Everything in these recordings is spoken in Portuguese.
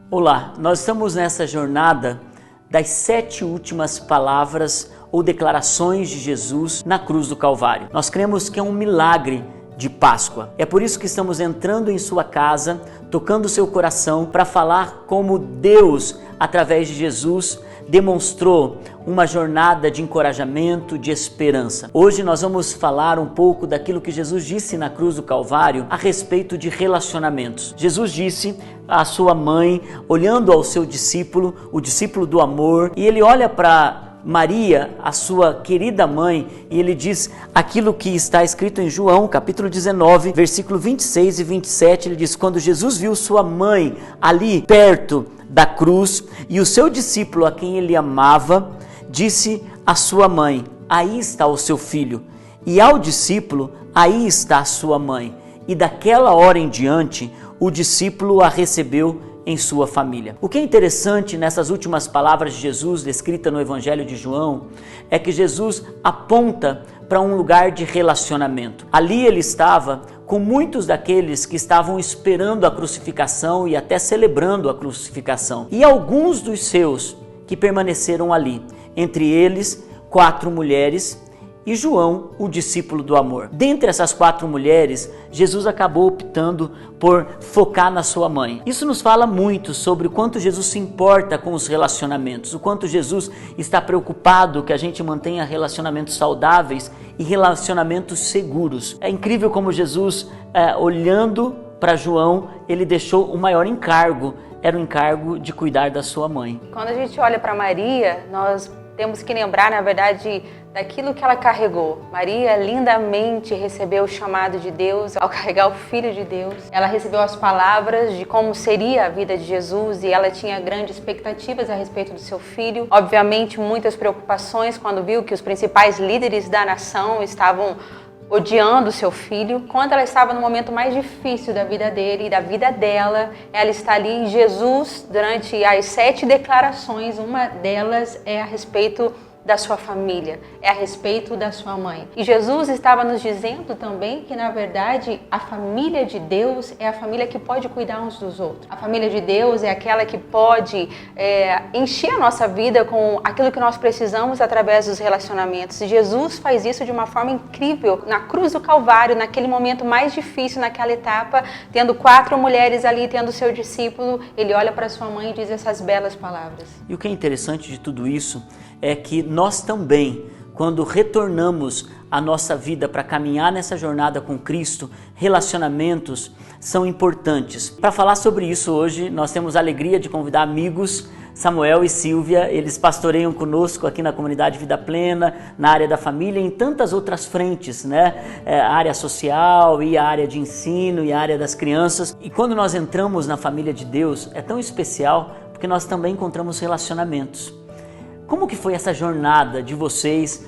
Olá, nós estamos nessa jornada das 7 últimas palavras ou declarações de Jesus na cruz do Calvário. Nós cremos que é um milagre de Páscoa. É por isso que estamos entrando em sua casa, tocando seu coração para falar como Deus, através de Jesus, demonstrou uma jornada de encorajamento, de esperança. Hoje nós vamos falar um pouco daquilo que Jesus disse na cruz do Calvário a respeito de relacionamentos. Jesus disse à sua mãe, olhando ao seu discípulo, o discípulo do amor, e ele olha para Maria, a sua querida mãe, e ele diz aquilo que está escrito em João, capítulo 19, versículo 26 e 27, ele diz: quando Jesus viu sua mãe ali perto da cruz e o seu discípulo a quem ele amava, disse à sua mãe: aí está o seu filho. E ao discípulo: aí está a sua mãe. E daquela hora em diante, o discípulo a recebeu em sua família. O que é interessante nessas últimas palavras de Jesus, descrita no Evangelho de João, é que Jesus aponta para um lugar de relacionamento. Ali ele estava com muitos daqueles que estavam esperando a crucificação e até celebrando a crucificação. E alguns dos seus que permaneceram ali, entre eles 4 mulheres e João, o discípulo do amor. Dentre essas 4 mulheres, Jesus acabou optando por focar na sua mãe. Isso nos fala muito sobre o quanto Jesus se importa com os relacionamentos, o quanto Jesus está preocupado que a gente mantenha relacionamentos saudáveis e relacionamentos seguros. É incrível como Jesus, olhando para João, ele deixou o maior encargo, era o encargo de cuidar da sua mãe. Quando a gente olha para Maria, nós temos que lembrar, na verdade, daquilo que ela carregou. Maria lindamente recebeu o chamado de Deus ao carregar o Filho de Deus. Ela recebeu as palavras de como seria a vida de Jesus e ela tinha grandes expectativas a respeito do seu filho. Obviamente, muitas preocupações quando viu que os principais líderes da nação estavam odiando seu filho. Quando ela estava no momento mais difícil da vida dele e da vida dela, ela está ali e Jesus, durante as 7 declarações, uma delas é a respeito da sua família, é a respeito da sua mãe. E Jesus estava nos dizendo também que, na verdade, a família de Deus é a família que pode cuidar uns dos outros. A família de Deus é aquela que pode encher a nossa vida com aquilo que nós precisamos através dos relacionamentos. E Jesus faz isso de uma forma incrível. Na cruz do Calvário, naquele momento mais difícil, naquela etapa, tendo 4 mulheres ali, tendo seu discípulo, ele olha para sua mãe e diz essas belas palavras. E o que é interessante de tudo isso é que nós também, quando retornamos a nossa vida para caminhar nessa jornada com Cristo, relacionamentos são importantes. Para falar sobre isso hoje, nós temos a alegria de convidar amigos, Samuel e Silvia. Eles pastoreiam conosco aqui na Comunidade Vida Plena, na área da família e em tantas outras frentes, né? A área social e a área de ensino e a área das crianças. E quando nós entramos na família de Deus, é tão especial porque nós também encontramos relacionamentos. Como que foi essa jornada de vocês,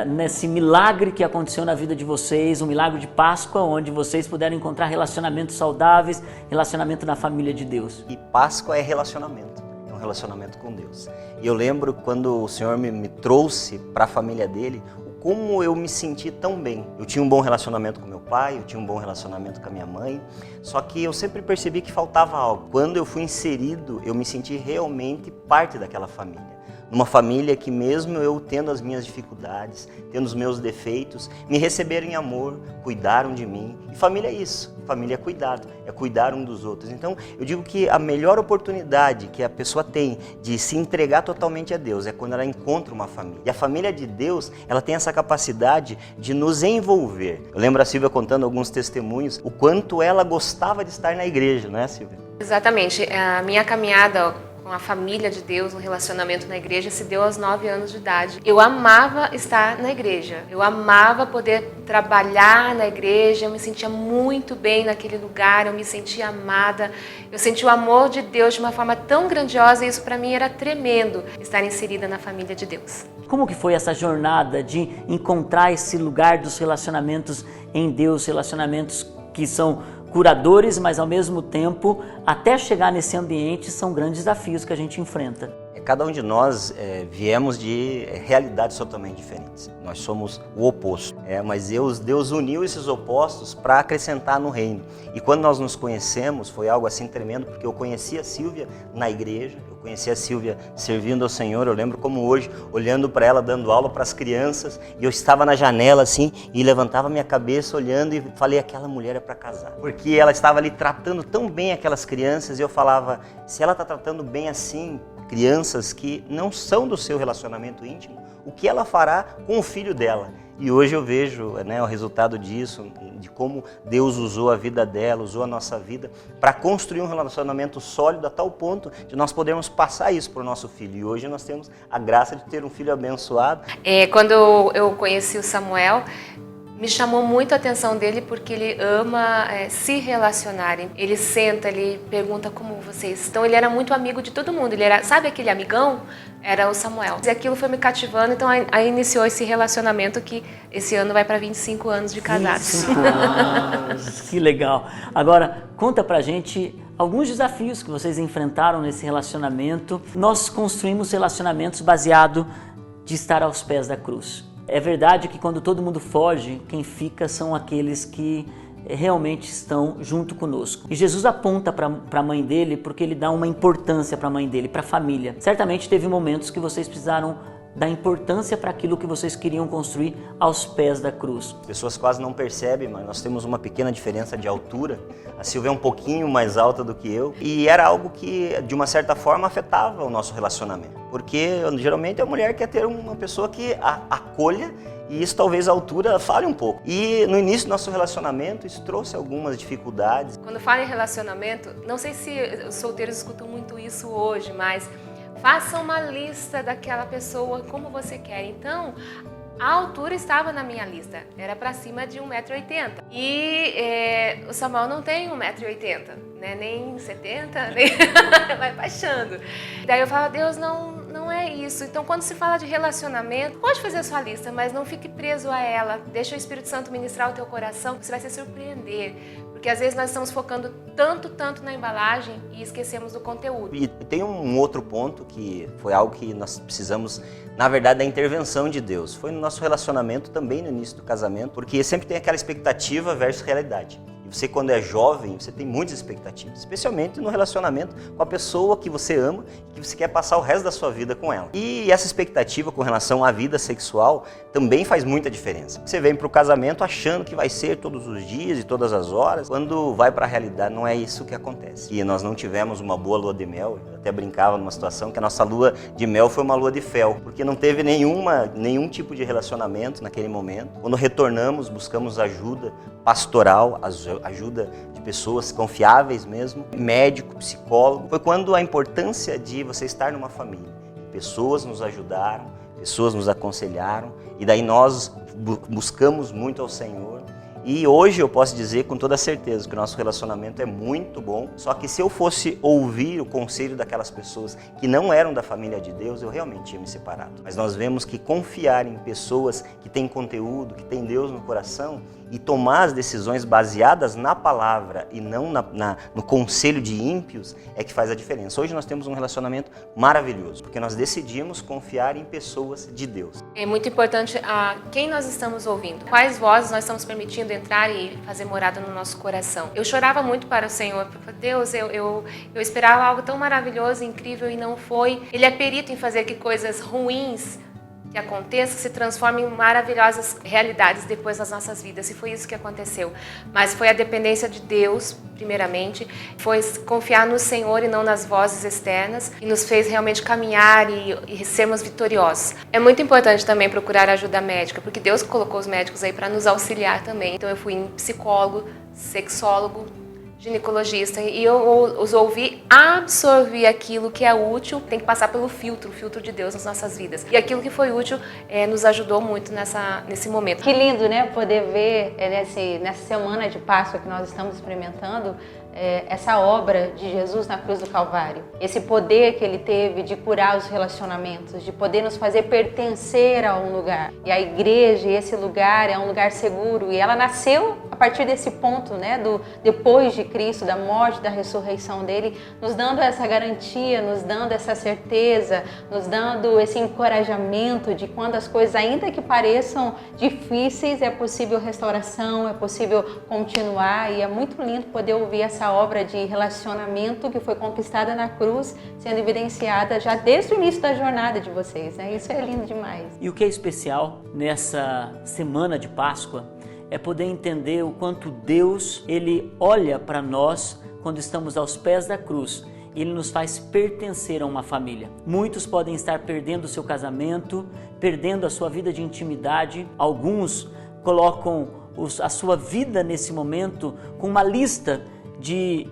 nesse milagre que aconteceu na vida de vocês, um milagre de Páscoa, onde vocês puderam encontrar relacionamentos saudáveis, relacionamento na família de Deus? E Páscoa é relacionamento, é um relacionamento com Deus. E eu lembro quando o Senhor me trouxe para a família dele, como eu me senti tão bem. Eu tinha um bom relacionamento com meu pai, eu tinha um bom relacionamento com a minha mãe, só que eu sempre percebi que faltava algo. Quando eu fui inserido, eu me senti realmente parte daquela família. Numa família que mesmo eu tendo as minhas dificuldades, tendo os meus defeitos, me receberam em amor, cuidaram de mim. E família é isso, família é cuidado, é cuidar um dos outros. Então eu digo que a melhor oportunidade que a pessoa tem de se entregar totalmente a Deus é quando ela encontra uma família. E a família de Deus, ela tem essa capacidade de nos envolver. Eu lembro a Silvia contando alguns testemunhos, o quanto ela gostava de estar na igreja, não é, Silvia? Exatamente, a minha caminhada com a família de Deus, um relacionamento na igreja, se deu aos 9 anos de idade. Eu amava estar na igreja, eu amava poder trabalhar na igreja, eu me sentia muito bem naquele lugar, eu me sentia amada, eu sentia o amor de Deus de uma forma tão grandiosa e isso para mim era tremendo, estar inserida na família de Deus. Como que foi essa jornada de encontrar esse lugar dos relacionamentos em Deus, relacionamentos que são curadores, mas ao mesmo tempo, até chegar nesse ambiente, são grandes desafios que a gente enfrenta. É cada um de nós viemos de realidades totalmente diferentes. Nós somos o oposto, mas Deus uniu esses opostos para acrescentar no reino. E quando nós nos conhecemos, foi algo assim tremendo, porque eu conheci a Silvia na igreja, eu conheci a Silvia servindo ao Senhor. Eu lembro como hoje, olhando para ela, dando aula para as crianças, e eu estava na janela assim, e levantava minha cabeça olhando e falei, aquela mulher é para casar. Porque ela estava ali tratando tão bem aquelas crianças, e eu falava, se ela está tratando bem assim, crianças que não são do seu relacionamento íntimo, o que ela fará com o filho dela? E hoje eu vejo o resultado disso, de como Deus usou a vida dela, usou a nossa vida para construir um relacionamento sólido a tal ponto de nós podermos passar isso para o nosso filho. E hoje nós temos a graça de ter um filho abençoado. Quando eu conheci o Samuel, me chamou muito a atenção dele porque ele ama se relacionar. Ele senta, ele pergunta como vocês estão. Ele era muito amigo de todo mundo. Ele era, sabe aquele amigão? Era o Samuel. E aquilo foi me cativando, então aí iniciou esse relacionamento que esse ano vai para 25 anos de casados. 25 anos, que legal. Agora, conta pra gente alguns desafios que vocês enfrentaram nesse relacionamento. Nós construímos relacionamentos baseado de estar aos pés da cruz. É verdade que quando todo mundo foge, quem fica são aqueles que realmente estão junto conosco. E Jesus aponta para a mãe dele porque ele dá uma importância para a mãe dele, para a família. Certamente teve momentos que vocês precisaram dar importância para aquilo que vocês queriam construir aos pés da cruz. As pessoas quase não percebem, mas nós temos uma pequena diferença de altura. A Silvia é um pouquinho mais alta do que eu e era algo que, de uma certa forma, afetava o nosso relacionamento. Porque, geralmente, a mulher quer ter uma pessoa que a acolha e isso talvez a altura fale um pouco. E no início do nosso relacionamento, isso trouxe algumas dificuldades. Quando fala em relacionamento, não sei se os solteiros escutam muito isso hoje, mas faça uma lista daquela pessoa como você quer. Então, a altura estava na minha lista, era para cima de 1,80 m. E o Samuel não tem 1,80 m, né? Nem 70, nem vai baixando. Daí eu falo, Deus, não é isso. Então, quando se fala de relacionamento, pode fazer a sua lista, mas não fique preso a ela. Deixa o Espírito Santo ministrar o teu coração, você vai se surpreender. Porque às vezes nós estamos focando tanto na embalagem e esquecemos do conteúdo. E tem um outro ponto que foi algo que nós precisamos, na verdade, da intervenção de Deus. Foi no nosso relacionamento também no início do casamento, porque sempre tem aquela expectativa versus realidade. E você, quando é jovem, você tem muitas expectativas, especialmente no relacionamento com a pessoa que você ama e que você quer passar o resto da sua vida com ela. E essa expectativa com relação à vida sexual também faz muita diferença. Você vem para o casamento achando que vai ser todos os dias e todas as horas, quando vai para a realidade não é isso que acontece. E nós não tivemos uma boa lua de mel, eu até brincava numa situação que a nossa lua de mel foi uma lua de fel, porque não teve nenhum tipo de relacionamento naquele momento. Quando retornamos, buscamos ajuda pastoral, ajuda de pessoas confiáveis mesmo, médico, psicólogo. Foi quando a importância de você estar numa família. Pessoas nos ajudaram, pessoas nos aconselharam e daí nós buscamos muito ao Senhor. E hoje eu posso dizer com toda certeza que o nosso relacionamento é muito bom, só que se eu fosse ouvir o conselho daquelas pessoas que não eram da família de Deus, eu realmente tinha me separado. Mas nós vemos que confiar em pessoas que têm conteúdo, que têm Deus no coração e tomar as decisões baseadas na palavra e não no conselho de ímpios é que faz a diferença. Hoje nós temos um relacionamento maravilhoso, porque nós decidimos confiar em pessoas de Deus. É muito importante a quem nós estamos ouvindo, quais vozes nós estamos permitindo entrar e fazer morada no nosso coração. Eu chorava muito para o Senhor, porque Deus, eu esperava algo tão maravilhoso, incrível e não foi. Ele é perito em fazer que coisas ruins que aconteçam se transformem em maravilhosas realidades depois nas nossas vidas. E foi isso que aconteceu. Mas foi a dependência de Deus, primeiramente, foi confiar no Senhor e não nas vozes externas e nos fez realmente caminhar e sermos vitoriosos. É muito importante também procurar ajuda médica, porque Deus colocou os médicos aí para nos auxiliar também. Então eu fui em psicólogo, sexólogo, ginecologista e eu os ouvi, absorvi aquilo que é útil, tem que passar pelo filtro, o filtro de Deus nas nossas vidas. E aquilo que foi útil nos ajudou muito nesse momento. Que lindo, né? Poder ver nessa semana de Páscoa que nós estamos experimentando essa obra de Jesus na cruz do Calvário. Esse poder que ele teve de curar os relacionamentos, de poder nos fazer pertencer a um lugar. E a igreja, esse lugar é um lugar seguro e ela nasceu a partir desse ponto, né, do depois de Cristo, da morte, da ressurreição dele, nos dando essa garantia, nos dando essa certeza, nos dando esse encorajamento de quando as coisas, ainda que pareçam difíceis, é possível restauração, é possível continuar, e é muito lindo poder ouvir essa obra de relacionamento que foi conquistada na cruz, sendo evidenciada já desde o início da jornada de vocês, né? Isso é lindo demais. E o que é especial nessa semana de Páscoa é poder entender o quanto Deus, Ele olha para nós quando estamos aos pés da cruz e Ele nos faz pertencer a uma família. Muitos podem estar perdendo o seu casamento, perdendo a sua vida de intimidade. Alguns colocam a sua vida nesse momento com uma lista de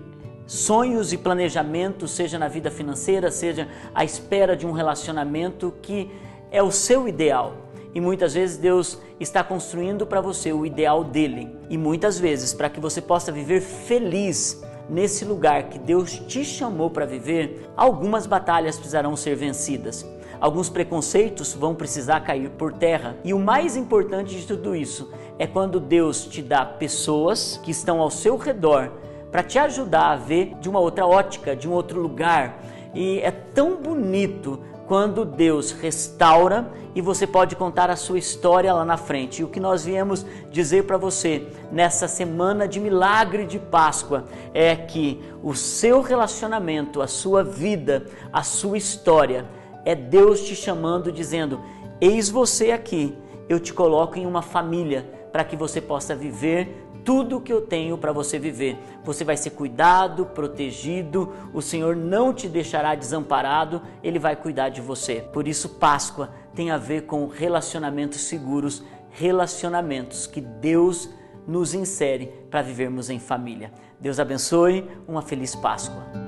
sonhos e planejamentos, seja na vida financeira, seja à espera de um relacionamento que é o seu ideal. E muitas vezes Deus está construindo para você o ideal dele. E muitas vezes, para que você possa viver feliz nesse lugar que Deus te chamou para viver, algumas batalhas precisarão ser vencidas. Alguns preconceitos vão precisar cair por terra. E o mais importante de tudo isso é quando Deus te dá pessoas que estão ao seu redor para te ajudar a ver de uma outra ótica, de um outro lugar. E é tão bonito quando Deus restaura e você pode contar a sua história lá na frente. E o que nós viemos dizer para você nessa semana de milagre de Páscoa é que o seu relacionamento, a sua vida, a sua história, é Deus te chamando, dizendo: eis você aqui, eu te coloco em uma família para que você possa viver tudo o que eu tenho para você viver. Você vai ser cuidado, protegido, o Senhor não te deixará desamparado, Ele vai cuidar de você. Por isso, Páscoa tem a ver com relacionamentos seguros, relacionamentos que Deus nos insere para vivermos em família. Deus abençoe, uma feliz Páscoa.